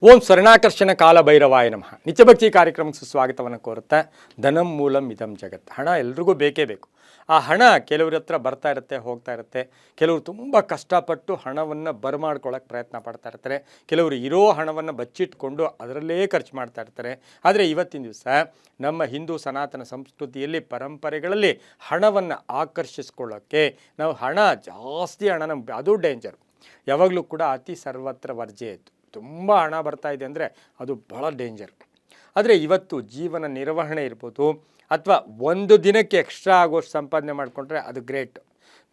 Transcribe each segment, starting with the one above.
ಓಂ ಸ್ವರ್ಣಾಕರ್ಷಣ ಕಾಲ ಭೈರವಾಯ ನಮಃ. ನಿತ್ಯಭಕ್ತಿ ಕಾರ್ಯಕ್ರಮಕ್ಕೆ ಸುಸ್ವಾಗತವನ್ನು ಕೋರುತ್ತಾ ಧನಂ ಮೂಲಂ ಇದಂ ಜಗತ್. ಹಣ ಎಲ್ರಿಗೂ ಬೇಕೇ ಬೇಕು. ಆ ಹಣ ಕೆಲವ್ರ ಹತ್ರ ಬರ್ತಾ ಇರುತ್ತೆ, ಹೋಗ್ತಾ ಇರುತ್ತೆ. ಕೆಲವರು ತುಂಬ ಕಷ್ಟಪಟ್ಟು ಹಣವನ್ನು ಬರಮಾಡ್ಕೊಳ್ಳೋಕೆ ಪ್ರಯತ್ನ ಪಡ್ತಾ ಇರ್ತಾರೆ. ಕೆಲವರು ಇರೋ ಹಣವನ್ನು ಬಚ್ಚಿಟ್ಕೊಂಡು ಅದರಲ್ಲೇ ಖರ್ಚು ಮಾಡ್ತಾ ಇರ್ತಾರೆ. ಆದರೆ ಇವತ್ತಿನ ದಿವಸ ನಮ್ಮ ಹಿಂದೂ ಸನಾತನ ಸಂಸ್ಕೃತಿಯಲ್ಲಿ ಪರಂಪರೆಗಳಲ್ಲಿ ಹಣವನ್ನು ಆಕರ್ಷಿಸ್ಕೊಳ್ಳೋಕ್ಕೆ ನಾವು ಜಾಸ್ತಿ ಹಣ ಅದು ಡೇಂಜರ್. ಯಾವಾಗಲೂ ಕೂಡ ಅತಿ ಸರ್ವತ್ರ ವರ್ಜೆಯಿತ್ತು. ತುಂಬ ಹಣ ಬರ್ತಾ ಇದೆ ಅಂದರೆ ಅದು ಭಾಳ ಡೇಂಜರ್. ಆದರೆ ಇವತ್ತು ಜೀವನ ನಿರ್ವಹಣೆ ಇರ್ಬೋದು, ಅಥವಾ ಒಂದು ದಿನಕ್ಕೆ ಎಕ್ಸ್ಟ್ರಾ ಆಗೋಷ್ಟು ಸಂಪಾದನೆ ಮಾಡಿಕೊಂಡ್ರೆ ಅದು ಗ್ರೇಟ್.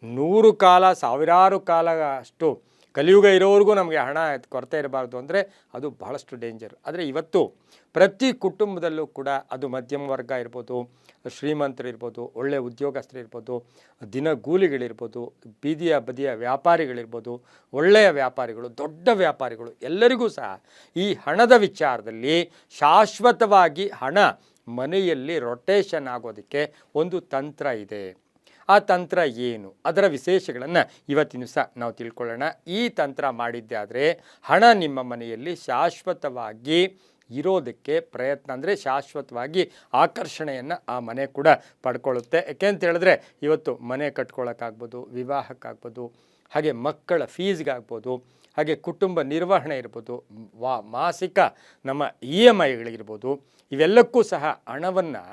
100 ಕಾಲ, ಸಾವಿರಾರು ಕಾಲ ಅಷ್ಟು ಕಲಿಯುಗ ಇರೋವರೆಗೂ ನಮಗೆ ಹಣ ಕೊರತೆ ಇರಬಾರ್ದು ಅಂದರೆ ಅದು ಬಹಳಷ್ಟು ಡೇಂಜರ್. ಆದರೆ ಇವತ್ತು ಪ್ರತಿ ಕುಟುಂಬದಲ್ಲೂ ಕೂಡ ಅದು ಮಧ್ಯಮ ವರ್ಗ ಇರ್ಬೋದು, ಶ್ರೀಮಂತರು ಇರ್ಬೋದು, ಒಳ್ಳೆಯ ಉದ್ಯೋಗಸ್ಥರು ಇರ್ಬೋದು, ದಿನಗೂಲಿಗಳಿರ್ಬೋದು, ಬೀದಿಯ ಬದಿಯ ವ್ಯಾಪಾರಿಗಳಿರ್ಬೋದು, ಒಳ್ಳೆಯ ವ್ಯಾಪಾರಿಗಳು, ದೊಡ್ಡ ವ್ಯಾಪಾರಿಗಳು, ಎಲ್ಲರಿಗೂ ಸಹ ಈ ಹಣದ ವಿಚಾರದಲ್ಲಿ ಶಾಶ್ವತವಾಗಿ ಹಣ ಮನೆಯಲ್ಲಿ ರೊಟೇಷನ್ ಆಗೋದಕ್ಕೆ ಒಂದು ತಂತ್ರ ಇದೆ. ಆ ತಂತ್ರ ಏನು, ಅದರ ವಿಶೇಷಗಳನ್ನು ಇವತ್ತಿನ ದಿವಸ ನಾವು ತಿಳ್ಕೊಳ್ಳೋಣ. ಈ ತಂತ್ರ ಮಾಡಿದ್ದೆ ಆದರೆ ಹಣ ನಿಮ್ಮ ಮನೆಯಲ್ಲಿ ಶಾಶ್ವತವಾಗಿ ಇರೋದಕ್ಕೆ ಪ್ರಯತ್ನ, ಅಂದರೆ ಶಾಶ್ವತವಾಗಿ ಆಕರ್ಷಣೆಯನ್ನು ಆ ಮನೆ ಕೂಡ ಪಡ್ಕೊಳ್ಳುತ್ತೆ. ಯಾಕೆಂತ ಹೇಳಿದ್ರೆ ಇವತ್ತು ಮನೆ ಕಟ್ಕೊಳ್ಳೋಕ್ಕಾಗ್ಬೋದು, ವಿವಾಹಕ್ಕಾಗ್ಬೋದು, ಹಾಗೆ ಮಕ್ಕಳ ಫೀಸ್ಗಾಗ್ಬೋದು, ಹಾಗೆ ಕುಟುಂಬ ನಿರ್ವಹಣೆ ಇರ್ಬೋದು, ಮಾಸಿಕ ನಮ್ಮ EMIಗಳಿರ್ಬೋದು, ಇವೆಲ್ಲಕ್ಕೂ ಸಹ ಹಣವನ್ನು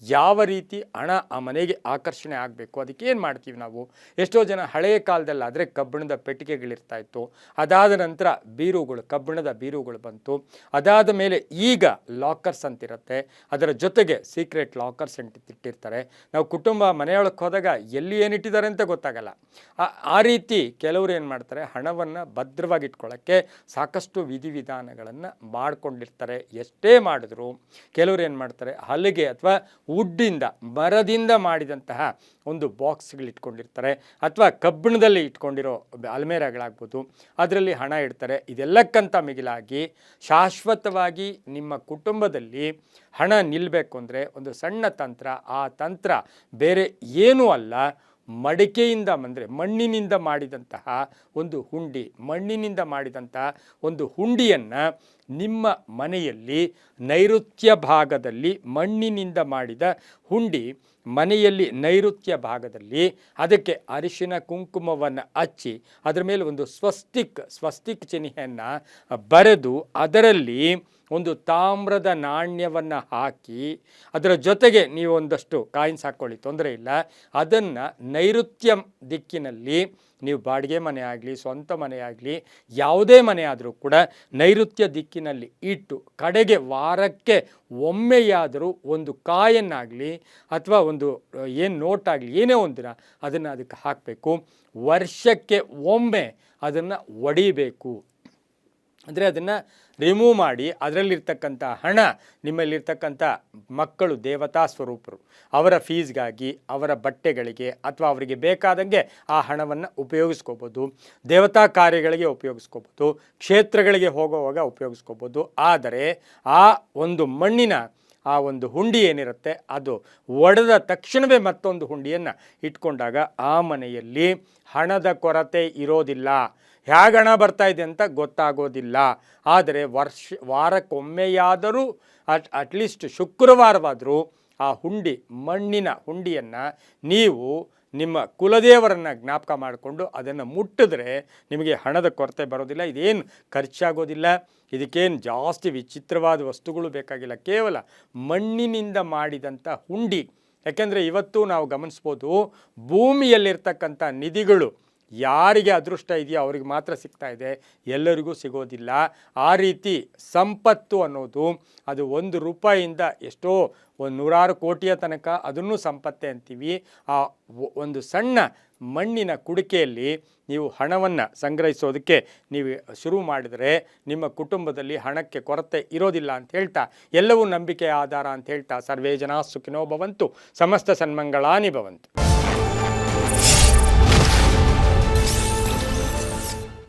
ಯಾವ ರೀತಿ ಹಣ ಆ ಮನೆಗೆ ಆಕರ್ಷಣೆ ಆಗಬೇಕು ಅದಕ್ಕೇನು ಮಾಡ್ತೀವಿ ನಾವು. ಎಷ್ಟೋ ಜನ ಹಳೆಯ ಕಾಲದಲ್ಲಾದರೆ ಕಬ್ಬಿಣದ ಪೆಟ್ಟಿಗೆಗಳಿರ್ತಾಯಿತ್ತು. ಅದಾದ ನಂತರ ಬೀರುಗಳು, ಕಬ್ಬಿಣದ ಬೀರುಗಳು ಬಂತು. ಅದಾದ ಮೇಲೆ ಈಗ ಲಾಕರ್ಸ್ ಅಂತಿರುತ್ತೆ, ಅದರ ಜೊತೆಗೆ ಸೀಕ್ರೆಟ್ ಲಾಕರ್ಸ್ ಇಟ್ಟಿರ್ತಾರೆ. ನಾವು ಕುಟುಂಬ ಮನೆಯೊಳಕ್ಕೆ ಹೋದಾಗ ಎಲ್ಲಿ ಏನಿಟ್ಟಿದ್ದಾರೆ ಅಂತ ಗೊತ್ತಾಗಲ್ಲ. ಆ ರೀತಿ ಕೆಲವರು ಏನು ಮಾಡ್ತಾರೆ, ಹಣವನ್ನು ಭದ್ರವಾಗಿ ಇಟ್ಕೊಳ್ಳೋಕ್ಕೆ ಸಾಕಷ್ಟು ವಿಧಿವಿಧಾನಗಳನ್ನು ಮಾಡಿಕೊಂಡಿರ್ತಾರೆ. ಎಷ್ಟೇ ಮಾಡಿದ್ರು ಕೆಲವರು ಏನು ಮಾಡ್ತಾರೆ, ಹಲಿಗೆ ಅಥವಾ ವುಡ್ಡಿಂದ, ಮರದಿಂದ ಮಾಡಿದಂತಹ ಒಂದು ಬಾಕ್ಸ್ಗಳಿಟ್ಕೊಂಡಿರ್ತಾರೆ, ಅಥವಾ ಕಬ್ಬಿಣದಲ್ಲಿ ಇಟ್ಕೊಂಡಿರೋ ಅಲ್ಮೇರಾಗಳಾಗ್ಬೋದು, ಅದರಲ್ಲಿ ಹಣ ಇಡ್ತಾರೆ. ಇದೆಲ್ಲಕ್ಕಂತ ಮಿಗಿಲಾಗಿ ಶಾಶ್ವತವಾಗಿ ನಿಮ್ಮ ಕುಟುಂಬದಲ್ಲಿ ಹಣ ನಿಲ್ಲಬೇಕು ಅಂದರೆ ಒಂದು ಸಣ್ಣ ತಂತ್ರ. ಆ ತಂತ್ರ ಬೇರೆ ಏನೂ ಅಲ್ಲ, ಮಡಿಕೆಯಿಂದ ಅಂದರೆ ಮಣ್ಣಿನಿಂದ ಮಾಡಿದಂತಹ ಒಂದು ಹುಂಡಿ. ಮಣ್ಣಿನಿಂದ ಮಾಡಿದಂತಹ ಒಂದು ಹುಂಡಿಯನ್ನು ನಿಮ್ಮ ಮನೆಯಲ್ಲಿ ನೈಋತ್ಯ ಭಾಗದಲ್ಲಿ, ಮಣ್ಣಿನಿಂದ ಮಾಡಿದ ಹುಂಡಿ ಮನೆಯಲ್ಲಿ ನೈಋತ್ಯ ಭಾಗದಲ್ಲಿ, ಅದಕ್ಕೆ ಅರಿಶಿನ ಕುಂಕುಮವನ್ನು ಹಚ್ಚಿ ಅದರ ಮೇಲೆ ಒಂದು ಸ್ವಸ್ತಿಕ್ ಚಿಹ್ನೆಯನ್ನು ಬರೆದು ಅದರಲ್ಲಿ ಒಂದು ತಾಮ್ರದ ನಾಣ್ಯವನ್ನು ಹಾಕಿ, ಅದರ ಜೊತೆಗೆ ನೀವು ಒಂದಷ್ಟು ಕಾಯಿನ್ಸ್ ಹಾಕ್ಕೊಳ್ಳಿ, ತೊಂದರೆ ಇಲ್ಲ. ಅದನ್ನು ನೈಋತ್ಯ ದಿಕ್ಕಿನಲ್ಲಿ ನೀವು ಬಾಡಿಗೆ ಮನೆ ಆಗಲಿ, ಸ್ವಂತ ಮನೆ ಆಗಲಿ, ಯಾವುದೇ ಮನೆ ಆದರೂ ಕೂಡ ನೈಋತ್ಯ ದಿಕ್ಕಿನಲ್ಲಿ ಇಟ್ಟು ಕಡೆಗೆ ವಾರಕ್ಕೆ ಒಮ್ಮೆಯಾದರೂ ಒಂದು ಕಾಯನ್ನಾಗಲಿ ಅಥವಾ ಒಂದು ನೋಟಾಗಲಿ ಏನೇ ಒಂದಿನ ಅದನ್ನು ಅದಕ್ಕೆ ಹಾಕಬೇಕು. ವರ್ಷಕ್ಕೆ ಒಮ್ಮೆ ಅದನ್ನು ಒಡಿಬೇಕು. ಅಂದರೆ ಅದನ್ನು ರಿಮೂವ್ ಮಾಡಿ ಅದರಲ್ಲಿರ್ತಕ್ಕಂಥ ಹಣ, ನಿಮ್ಮಲ್ಲಿರ್ತಕ್ಕಂಥ ಮಕ್ಕಳು ದೇವತಾ ಸ್ವರೂಪರು, ಅವರ ಫೀಸ್ಗಾಗಿ, ಅವರ ಬಟ್ಟೆಗಳಿಗೆ, ಅಥವಾ ಅವರಿಗೆ ಬೇಕಾದಂಗೆ ಆ ಹಣವನ್ನು ಉಪಯೋಗಿಸ್ಕೋಬೋದು. ದೇವತಾ ಕಾರ್ಯಗಳಿಗೆ ಉಪಯೋಗಿಸ್ಕೋಬೋದು, ಕ್ಷೇತ್ರಗಳಿಗೆ ಹೋಗುವಾಗ ಉಪಯೋಗಿಸ್ಕೋಬೋದು. ಆದರೆ ಆ ಒಂದು ಮಣ್ಣಿನ ಆ ಒಂದು ಹುಂಡಿ ಏನಿರುತ್ತೆ ಅದು ಒಡೆದ ತಕ್ಷಣವೇ ಮತ್ತೊಂದು ಹುಂಡಿಯನ್ನು ಇಟ್ಕೊಂಡಾಗ ಆ ಮನೆಯಲ್ಲಿ ಹಣದ ಕೊರತೆ ಇರೋದಿಲ್ಲ. ಹೇಗೆ ಹಣ ಬರ್ತಾ ಇದೆ ಅಂತ ಗೊತ್ತಾಗೋದಿಲ್ಲ. ಆದರೆ ವಾರಕ್ಕೊಮ್ಮೆಯಾದರೂ ಅಟ್ಲೀಸ್ಟ್ ಶುಕ್ರವಾರವಾದರೂ ಆ ಹುಂಡಿ, ಮಣ್ಣಿನ ಹುಂಡಿಯನ್ನು ನೀವು ನಿಮ್ಮ ಕುಲದೇವರನ್ನು ಜ್ಞಾಪಕ ಮಾಡಿಕೊಂಡು ಅದನ್ನು ಮುಟ್ಟಿದ್ರೆ ನಿಮಗೆ ಹಣದ ಕೊರತೆ ಬರೋದಿಲ್ಲ. ಇದೇನು ಖರ್ಚಾಗೋದಿಲ್ಲ, ಇದಕ್ಕೇನು ಜಾಸ್ತಿ ವಿಚಿತ್ರವಾದ ವಸ್ತುಗಳು ಬೇಕಾಗಿಲ್ಲ. ಕೇವಲ ಮಣ್ಣಿನಿಂದ ಮಾಡಿದಂಥ ಹುಂಡಿ. ಯಾಕೆಂದರೆ ಇವತ್ತು ನಾವು ಗಮನಿಸ್ಬೋದು, ಭೂಮಿಯಲ್ಲಿರ್ತಕ್ಕಂಥ ನಿಧಿಗಳು ಯಾರಿಗೆ ಅದೃಷ್ಟ ಇದೆಯೋ ಅವ್ರಿಗೆ ಮಾತ್ರ ಸಿಗ್ತಾ ಇದೆ, ಎಲ್ಲರಿಗೂ ಸಿಗೋದಿಲ್ಲ. ಆ ರೀತಿ ಸಂಪತ್ತು ಅನ್ನೋದು ಅದು 1 ರೂಪಾಯಿಯಿಂದ ಎಷ್ಟೋ 100 ಕೋಟಿಯ ತನಕ ಅದನ್ನು ಸಂಪತ್ತೇ ಅಂತೀವಿ. ಆ ಒಂದು ಸಣ್ಣ ಮಣ್ಣಿನ ಕುಡಿಕೆಯಲ್ಲಿ ನೀವು ಹಣವನ್ನು ಸಂಗ್ರಹಿಸೋದಕ್ಕೆ ನೀವು ಶುರು ಮಾಡಿದರೆ ನಿಮ್ಮ ಕುಟುಂಬದಲ್ಲಿ ಹಣಕ್ಕೆ ಕೊರತೆ ಇರೋದಿಲ್ಲ ಅಂತ ಹೇಳ್ತಾ, ಎಲ್ಲವೂ ನಂಬಿಕೆಯ ಆಧಾರ ಅಂತ ಹೇಳ್ತಾ, ಸರ್ವೇ ಜನಾಃ ಸುಖಿನೋ ಭವಂತು, ಸಮಸ್ತ ಸನ್ಮಂಗಳಾನಿ ಭವಂತು.